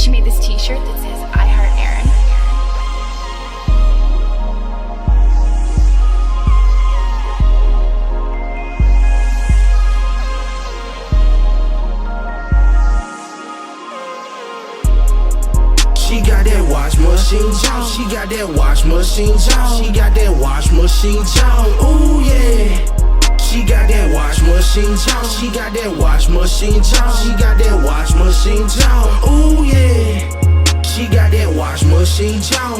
She made this t-shirt that says I Heart Aaron. She got that wash machine jaw. She got that wash machine jaw. She got that wash machine jaw. Ooh yeah. She got that wash machine jaw. She got that wash machine jaw. She got that wash machine jaw. Ooh yeah. She got that wash machine jaw.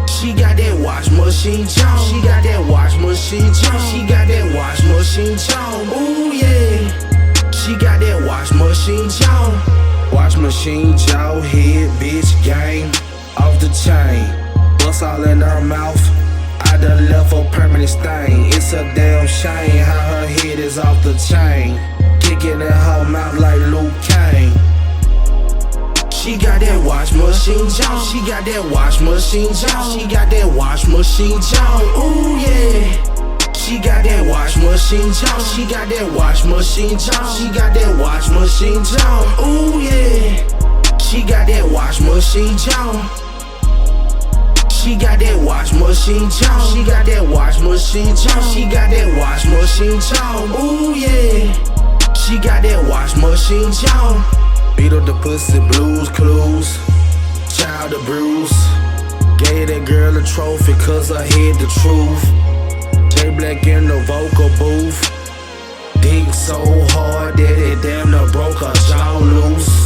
She got that wash machine jaw. She got that wash machine jaw. She got that wash machine jaw. Ooh yeah. She got that wash machine jaw. Wash machine jaw, head, bitch, game, off the chain. Bust all in her mouth, I done left a permanent stain. It's a damn shame how her head is off the chain. Kicking in her mouth like Luke King. She got that wash machine jaw. She got that wash machine jaw. She got that wash machine jaw. Ooh yeah. She got that wash machine jaw. She got that wash machine jaw. She got that wash machine jaw. Ooh yeah. She got that wash machine jaw. She got that wash machine jaw. She got that wash machine jaw. She got that wash machine jaw. Ooh yeah. She got that wash machine jaw. Beat up the pussy, blues, clues, child abuse. Gave that girl a trophy cause I hid the truth. J Black in the vocal booth. Dig so hard that it damn near broke her jaw loose.